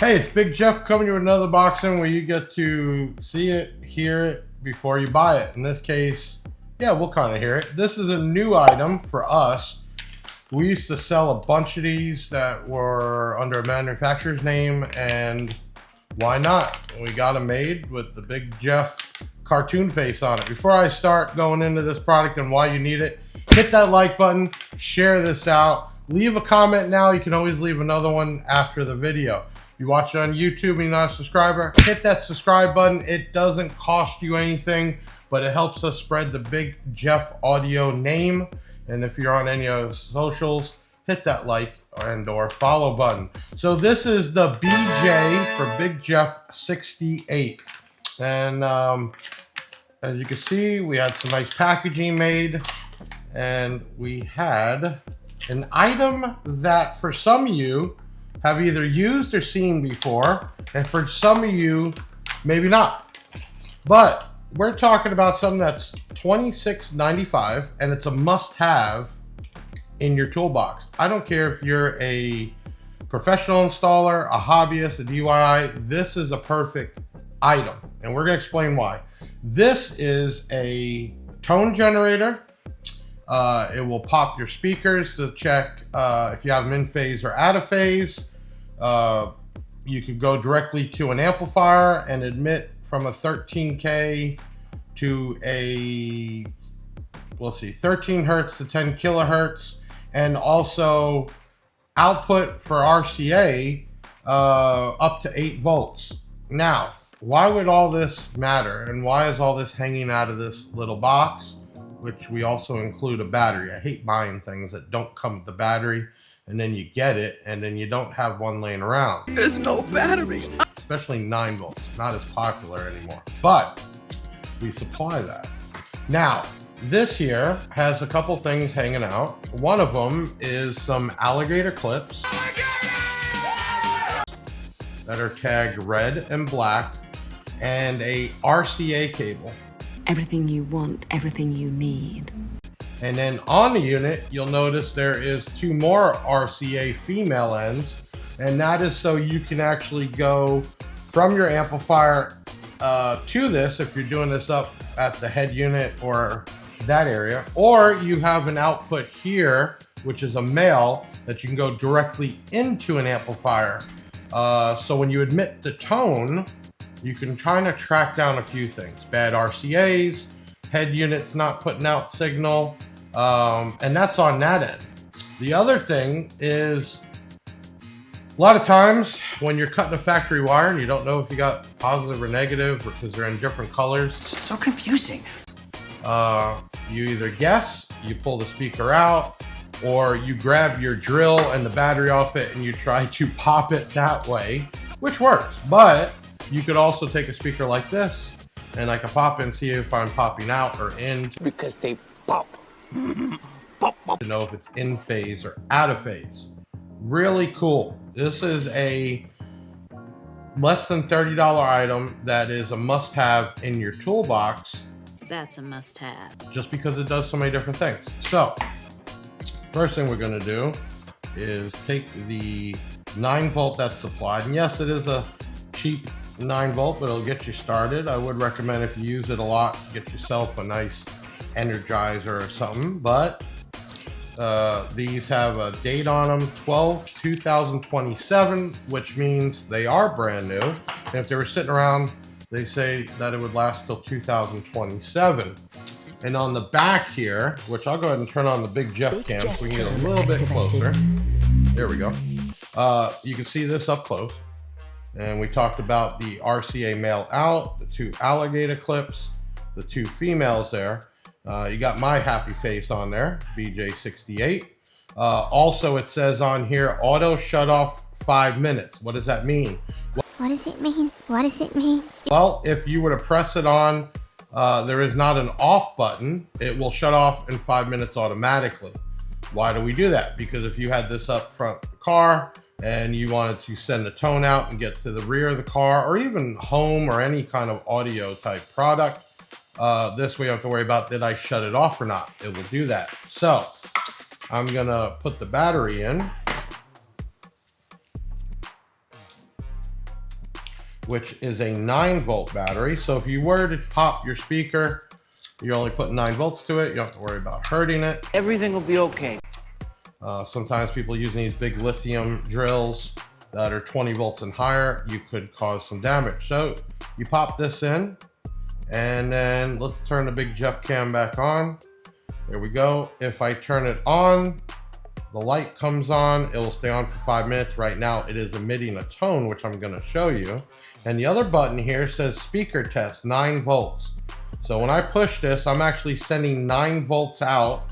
Hey, it's Big Jeff coming to another boxing where you get to see it, hear it before you buy it. In this case, yeah, we'll kind of hear it. This is a new item for us. We used to sell a bunch of these that were under a manufacturer's name, and why not? We got them made with the Big Jeff cartoon face on it. Before I start going into this product and why you need it, hit that like button, share this out, leave a comment now. You can always leave another one after the video. If you watch it on YouTube and you're not a subscriber, hit that subscribe button. It doesn't cost you anything, but it helps us spread the Big Jeff audio name. And if you're on any of the socials, hit that like and or follow button. So this is the BJ for BJ-68. And as you can see, we had some nice packaging made, and we had an item that for some of you have either used or seen before, and for some of you, maybe not. But we're talking about something that's $26.95, and it's a must-have in your toolbox. I don't care if you're a professional installer, a hobbyist, a DIY, this is a perfect item, and we're gonna explain why. This is a tone generator. It will pop your speakers to check if you have them in phase or out of phase. You could go directly to an amplifier and emit from a 13K to a, we'll see, 13 hertz to 10 kilohertz, and also output for RCA up to 8 volts. Now, why would all this matter, and why is all this hanging out of this little box, which we also include a battery? I hate buying things that don't come with the battery, and then you get it, and then you don't have one laying around. There's no battery. Especially 9 volts, not as popular anymore, but we supply that. Now, this here has a couple things hanging out. One of them is some Alligator clips that are tagged red and black, and a RCA cable. Everything you want, everything you need. And then on the unit, you'll notice there is 2 more RCA female ends, and that is so you can actually go from your amplifier to this if you're doing this up at the head unit or that area, or you have an output here, which is a male that you can go directly into an amplifier. So when you emit the tone, you can try to track down a few things. Bad RCAs, head units not putting out signal, and that's on that end. The other thing is, a lot of times when you're cutting a factory wire and you don't know if you got positive or negative because they're in different colors. It's so confusing. You either guess, you pull the speaker out, or you grab your drill and the battery off it and you try to pop it that way, which works. But you could also take a speaker like this, and I can pop in, see if I'm popping out or in. Because they pop. To know if it's in phase or out of phase. Really cool. This is a less than $30 item that is a must-have in your toolbox. That's a must-have. Just because it does so many different things. So, first thing we're going to do is take the 9 volt that's supplied. And yes, it is a cheap 9 volt, but it'll get you started. I would recommend, if you use it a lot, get yourself a nice Energizer or something. But these have a date on them, 12/2027, which means they are brand new. And if they were sitting around, they say that it would last till 2027. And on the back here, which I'll go ahead and turn on the Big Jeff cam so we can get a little bit closer. There we go. You can see this up close. And we talked about the RCA male out, the 2 Alligator clips, the 2 females there. You got my happy face on there, BJ-68. Also, it says on here, auto shut off 5 minutes. What does that mean? What does it mean? What does it mean? Well, if you were to press it on, there is not an off button. It will shut off in 5 minutes automatically. Why do we do that? Because if you had this up front of the car and you wanted to send the tone out and get to the rear of the car, or even home or any kind of audio type product, this way you don't have to worry about, did I shut it off or not? It will do that. So I'm gonna put the battery in. which is a 9-volt battery. So if you were to pop your speaker, you're only putting 9 volts to it. You don't have to worry about hurting it. Everything will be okay. Sometimes people using these big lithium drills that are 20 volts and higher, you could cause some damage. So you pop this in, and then let's turn the big Jeff cam back on. There we go. If I turn it on, the light comes on. It will stay on for 5 minutes. Right now it is emitting a tone, which I'm going to show you. And the other button here says speaker test 9 volts. So when I push this, I'm actually sending 9 volts out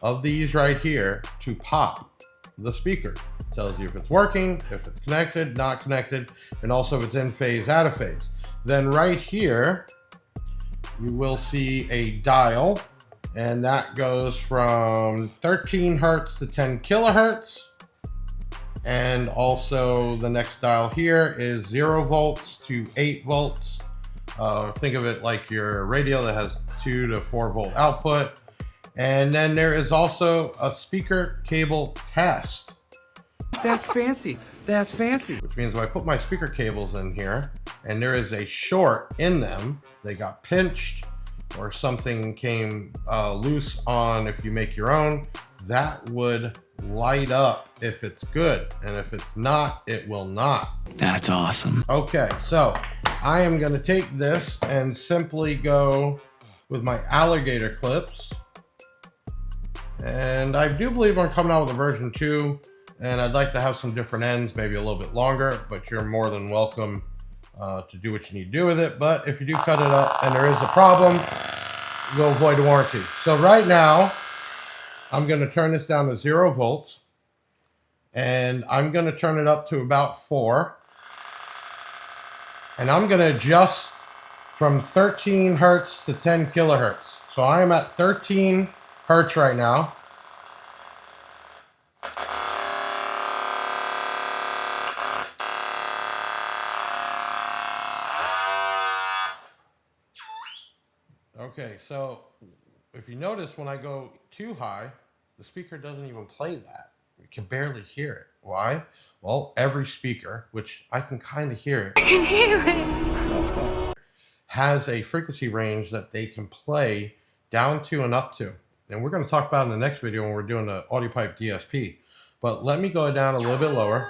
of these right here to pop the speaker. It tells you if it's working, if it's connected, not connected, and also if it's in phase, out of phase. Then right here, you will see a dial, and that goes from 13 hertz to 10 kilohertz. And also the next dial here is 0 volts to 8 volts. Think of it like your radio that has 2 to 4 volt output. And then there is also a speaker cable test. That's fancy. That's fancy. Which means when I put my speaker cables in here and there is a short in them, they got pinched or something came loose on, if you make your own, that would light up if it's good. And if it's not, it will not. That's awesome. Okay, so I am going to take this and simply go with my Alligator clips. And I do believe I'm coming out with a version 2, and I'd like to have some different ends, maybe a little bit longer, but you're more than welcome to do what you need to do with it. But if you do cut it up and there is a problem, you'll avoid a warranty. So right now, I'm going to turn this down to 0 volts, and I'm going to turn it up to about 4. And I'm going to adjust from 13 hertz to 10 kilohertz. So I am at 13 hertz right now. Okay, so if you notice, when I go too high, the speaker doesn't even play that. You can barely hear it. Why? Well, every speaker, which I can kind of hear it, has a frequency range that they can play down to and up to. And we're going to talk about in the next video when we're doing the audio pipe DSP. But let me go down a little bit lower.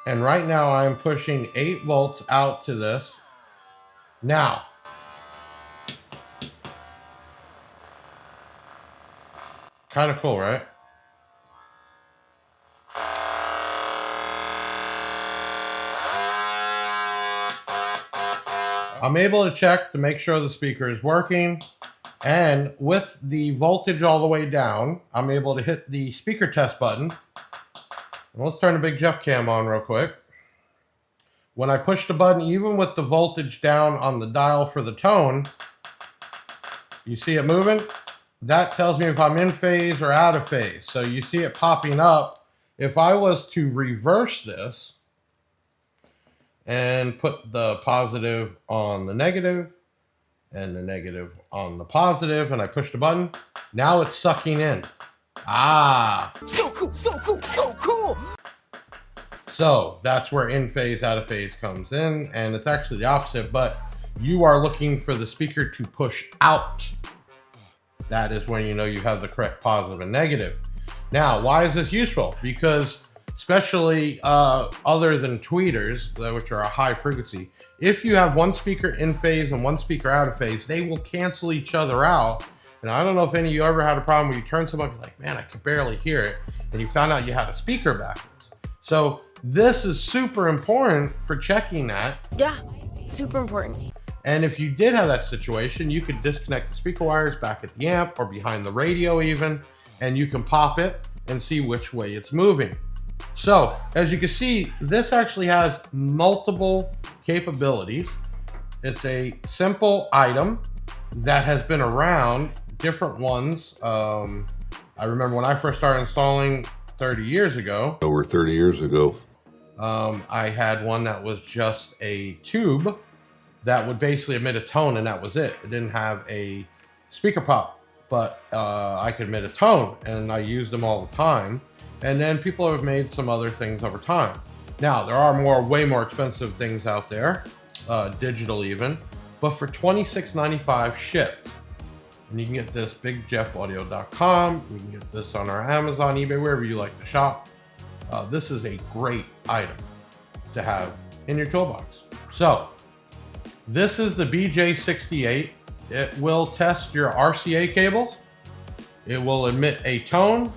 And right now I'm pushing 8 volts out to this. Now, kind of cool, right? I'm able to check to make sure the speaker is working. And with the voltage all the way down, I'm able to hit the speaker test button. And let's turn the big Jeff cam on real quick. When I push the button, even with the voltage down on the dial for the tone, you see it moving? That tells me if I'm in phase or out of phase. So you see it popping up. If I was to reverse this and put the positive on the negative and the negative on the positive, and I push the button, now it's sucking in. Ah. So cool, so cool, so cool. So that's where in phase, out of phase comes in, and it's actually the opposite, but you are looking for the speaker to push out. That is when you know you have the correct positive and negative. Now, why is this useful? Because especially other than tweeters, which are a high frequency, if you have one speaker in phase and one speaker out of phase, they will cancel each other out. And I don't know if any of you ever had a problem where you turn something up, you're like, man, I can barely hear it, and you found out you had a speaker backwards. So this is super important for checking that. Yeah, super important. And if you did have that situation, you could disconnect the speaker wires back at the amp or behind the radio even, and you can pop it and see which way it's moving. So as you can see, this actually has multiple capabilities. It's a simple item that has been around, different ones. I remember when I first started installing 30 years ago. Over 30 years ago. I had one that was just a tube that would basically emit a tone, and that was it. It didn't have a speaker pop, but I could emit a tone, and I used them all the time. And then people have made some other things over time. Now, there are way more expensive things out there, digital even, but for $26.95 shipped. And you can get this bigjeffaudio.com. You can get this on our Amazon, eBay, wherever you like to shop. This is a great item to have in your toolbox. So this is the BJ-68. It will test your RCA cables. It will emit a tone.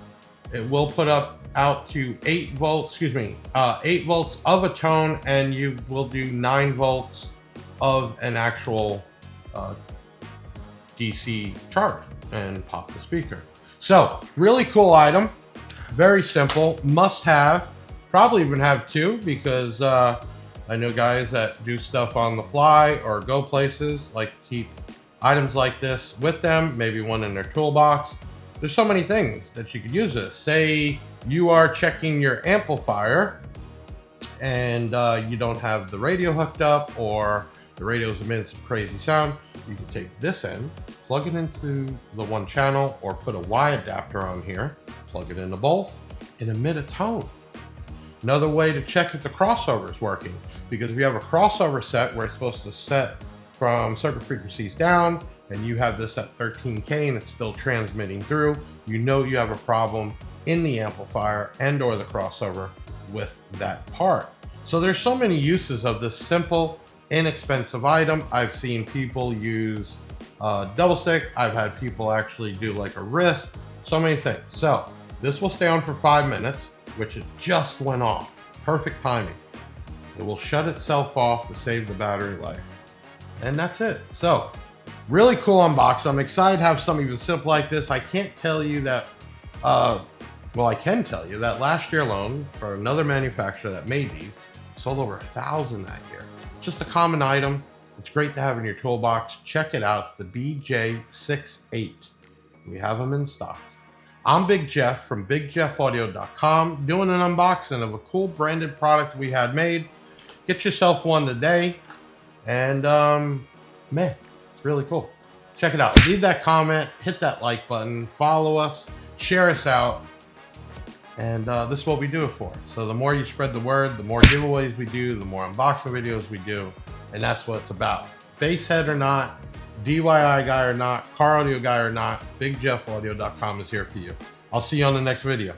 It will put up out to 8 volts of a tone, and you will do 9 volts of an actual DC charge and pop the speaker. So really cool item, very simple, must have, probably even have 2, because I know guys that do stuff on the fly or go places like to keep items like this with them, maybe one in their toolbox. There's so many things that you could use this. Say you are checking your amplifier and you don't have the radio hooked up, or the radio's emitting some crazy sound. You can take this end, plug it into the one channel, or put a Y adapter on here, plug it into both, and emit a tone. Another way to check if the crossover is working, because if you have a crossover set where it's supposed to set from certain frequencies down, and you have this at 13K and it's still transmitting through, you know you have a problem in the amplifier and or the crossover with that part. So there's so many uses of this simple, inexpensive item. I've seen people use double stick. I've had people actually do like a wrist, so many things. So this will stay on for 5 minutes, which it just went off. Perfect timing. It will shut itself off to save the battery life. And that's it. So really cool unbox. I'm excited to have something even simple like this. I can't tell you that, well, I can tell you that last year alone, for another manufacturer that made these, sold over 1,000 that year. Just a common item. It's great to have in your toolbox. Check it out. It's the BJ-68. We have them in stock. I'm Big Jeff from BigJeffAudio.com, doing an unboxing of a cool branded product we had made. Get yourself one today. And man, it's really cool. Check it out. Leave that comment, hit that like button, follow us, share us out. And this is what we do it for. So the more you spread the word, the more giveaways we do, the more unboxing videos we do. And that's what it's about. Basshead or not, DIY guy or not, car audio guy or not, BigJeffAudio.com is here for you. I'll see you on the next video.